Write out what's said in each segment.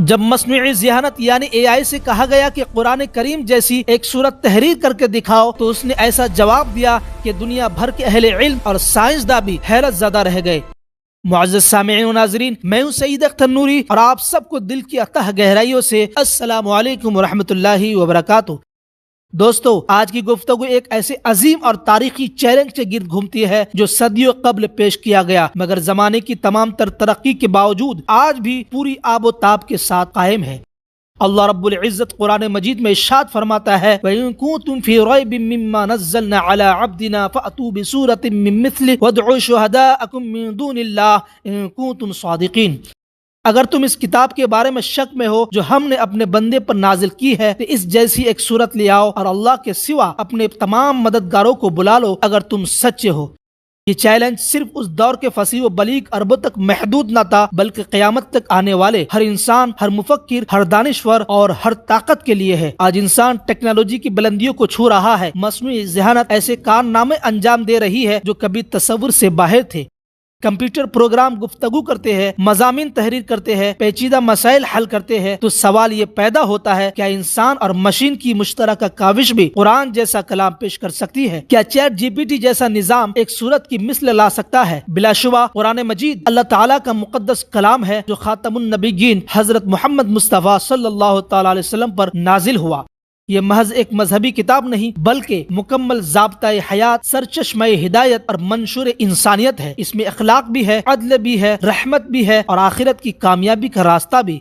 جب مصنوعی ذہانت یعنی اے آئی سے کہا گیا کہ قرآن کریم جیسی ایک سورت تحریر کر کے دکھاؤ تو اس نے ایسا جواب دیا کہ دنیا بھر کے اہل علم اور سائنسداں بھی حیرت زدہ رہ گئے۔ معزز سامعین و ناظرین، میں ہوں سعید اختر نوری اور آپ سب کو دل کی اتہ گہرائیوں سے السلام علیکم ورحمۃ اللہ وبرکاتہ۔ دوستو، آج کی گفتگو ایک ایسے عظیم اور تاریخی چیلنج کے گرد گھومتی ہے جو صدیوں قبل پیش کیا گیا مگر زمانے کی تمام تر ترقی کے باوجود آج بھی پوری آب و تاب کے ساتھ قائم ہے۔ اللہ رب العزت قرآن مجید میں ارشاد فرماتا ہے وَإِن كُنتُمْ فِي رَيْبٍ مِّمَّا نَزَّلْنَا عَلَىٰ عَبْدِنَا فَأْتُوا بِسُورَةٍ مِّن مِّثْلِهِ وَادْعُوا شُهَدَاءَكُم مِّن دُونِ اللَّهِ إِن كُنتُمْ صَادِقِينَ۔ اگر تم اس کتاب کے بارے میں شک میں ہو جو ہم نے اپنے بندے پر نازل کی ہے تو اس جیسی ایک صورت لے آؤ اور اللہ کے سوا اپنے تمام مددگاروں کو بلا لو اگر تم سچے ہو۔ یہ چیلنج صرف اس دور کے فصیح و بلیغ عربوں تک محدود نہ تھا بلکہ قیامت تک آنے والے ہر انسان، ہر مفکر، ہر دانشور اور ہر طاقت کے لیے ہے۔ آج انسان ٹیکنالوجی کی بلندیوں کو چھو رہا ہے، مصنوعی ذہانت ایسے کارنامے انجام دے رہی ہے جو کبھی تصور سے باہر تھے۔ کمپیوٹر پروگرام گفتگو کرتے ہیں، مضامین تحریر کرتے ہیں، پیچیدہ مسائل حل کرتے ہیں، تو سوال یہ پیدا ہوتا ہے کیا انسان اور مشین کی مشترکہ کاوش بھی قرآن جیسا کلام پیش کر سکتی ہے؟ کیا چیٹ جی پی ٹی جیسا نظام ایک سورت کی مثل لا سکتا ہے؟ بلا شبہ قرآن مجید اللہ تعالیٰ کا مقدس کلام ہے جو خاتم النبیین حضرت محمد مصطفیٰ صلی اللہ تعالیٰ علیہ وسلم پر نازل ہوا۔ یہ محض ایک مذہبی کتاب نہیں بلکہ مکمل ضابطۂ حیات، سرچشمہ ہدایت اور منشور انسانیت ہے۔ اس میں اخلاق بھی ہے، عدل بھی ہے، رحمت بھی ہے اور آخرت کی کامیابی کا راستہ بھی۔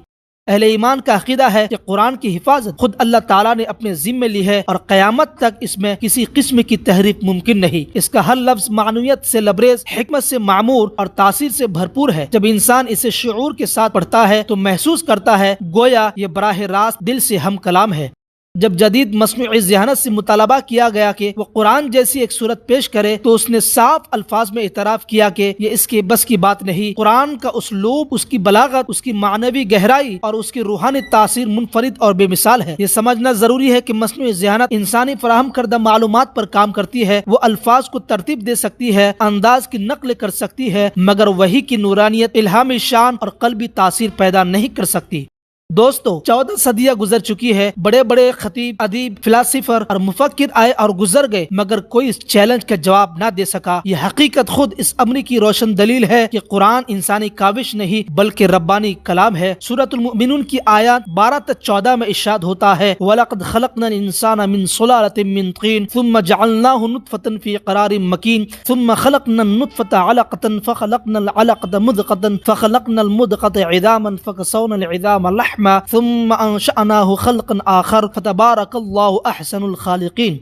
اہل ایمان کا عقیدہ ہے کہ قرآن کی حفاظت خود اللہ تعالیٰ نے اپنے ذمے لی ہے اور قیامت تک اس میں کسی قسم کی تحریف ممکن نہیں۔ اس کا ہر لفظ معنویت سے لبریز، حکمت سے معمور اور تاثیر سے بھرپور ہے۔ جب انسان اسے شعور کے ساتھ پڑھتا ہے تو محسوس کرتا ہے گویا یہ براہ راست دل سے ہم کلام ہے۔ جب جدید مصنوعی ذہانت سے مطالبہ کیا گیا کہ وہ قرآن جیسی ایک صورت پیش کرے تو اس نے صاف الفاظ میں اعتراف کیا کہ یہ اس کے بس کی بات نہیں۔ قرآن کا اسلوب، اس کی بلاغت، اس کی معنوی گہرائی اور اس کی روحانی تاثیر منفرد اور بے مثال ہے۔ یہ سمجھنا ضروری ہے کہ مصنوعی ذہانت انسانی فراہم کردہ معلومات پر کام کرتی ہے، وہ الفاظ کو ترتیب دے سکتی ہے، انداز کی نقل کر سکتی ہے، مگر وحی کی نورانیت، الہامی شان اور قلبی تاثیر پیدا نہیں کر سکتی۔ دوستو، 14 صدیاں گزر چکی ہے، بڑے بڑے خطیب، ادیب، فلاسفر اور مفکر آئے اور گزر گئے مگر کوئی اس چیلنج کا جواب نہ دے سکا۔ یہ حقیقت خود اس امر کی روشن دلیل ہے کہ قرآن انسانی کاوش نہیں بلکہ ربانی کلام ہے۔ سورۃ المؤمنون کی آیات 12-14 میں ارشاد ہوتا ہے وَلَقَدْ خَلَقْنَا الْإِنسَانَ مِنْ صُلَالَةٍ مِّن طِينٍ ثُمَّ جَعَلْنَاهُ نُطْفَةً فِي قَرَارٍ مَّكِينٍ ثُمَّ خَلَقْنَا النُّطْفَةَ عَلَقَةً فَخَلَقْنَا الْعَلَقَةَ مُضْغَةً فَخَلَقْنَا الْمُضْغَةَ عِظَامًا فَكَسَوْنَا الْعِظَامَ لَحْمًا ثُمَّ انشأناه خلقا آخر فتبارک اللہ احسن الخالقین۔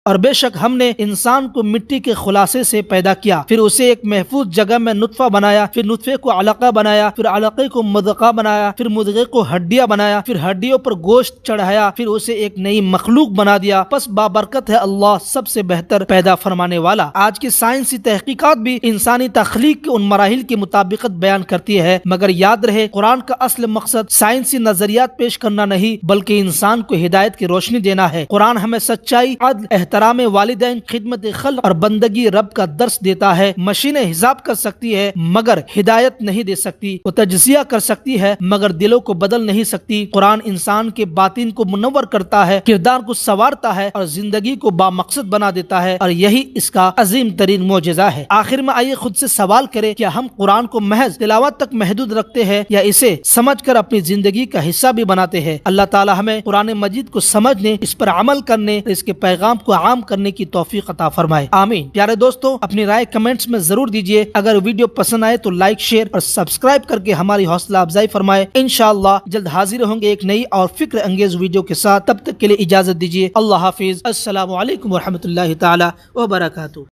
اور بے شک ہم نے انسان کو مٹی کے خلاصے سے پیدا کیا، پھر اسے ایک محفوظ جگہ میں نطفہ بنایا، پھر نطفے کو علقہ بنایا، پھر علقے کو مضغہ بنایا، پھر مضغے کو ہڈیاں بنایا، پھر ہڈیوں پر گوشت چڑھایا، پھر اسے ایک نئی مخلوق بنا دیا۔ پس بابرکت ہے اللہ سب سے بہتر پیدا فرمانے والا۔ آج کی سائنسی تحقیقات بھی انسانی تخلیق کے ان مراحل کی مطابقت بیان کرتی ہے مگر یاد رہے قرآن کا اصل مقصد سائنسی نظریات پیش کرنا نہیں بلکہ انسان کو ہدایت کی روشنی دینا ہے۔ قرآن ہمیں سچائی، عدل، احترام والدین، خدمت خلق اور بندگی رب کا درس دیتا ہے۔ مشینیں حساب کر سکتی ہے مگر ہدایت نہیں دے سکتی، وہ تجزیہ کر سکتی ہے مگر دلوں کو بدل نہیں سکتی۔ قرآن انسان کے باطن کو منور کرتا ہے، کردار کو سنوارتا ہے اور زندگی کو بامقصد بنا دیتا ہے، اور یہی اس کا عظیم ترین معجزہ ہے۔ آخر میں آئیے خود سے سوال کریں کیا ہم قرآن کو محض تلاوت تک محدود رکھتے ہیں یا اسے سمجھ کر اپنی زندگی کا حصہ بھی بناتے ہیں؟ اللہ تعالی ہمیں قرآن مجید کو سمجھنے، اس پر عمل کرنے اور اس کے پیغام کو عام کرنے کی توفیق عطا فرمائے، آمین۔ پیارے دوستو، اپنی رائے کمنٹس میں ضرور دیجیے۔ اگر ویڈیو پسند آئے تو لائک، شیئر اور سبسکرائب کر کے ہماری حوصلہ افزائی فرمائے۔ انشاءاللہ جلد حاضر ہوں گے ایک نئی اور فکر انگیز ویڈیو کے ساتھ، تب تک کے لیے اجازت دیجیے۔ اللہ حافظ، السلام علیکم ورحمۃ اللہ تعالی وبرکاتہ۔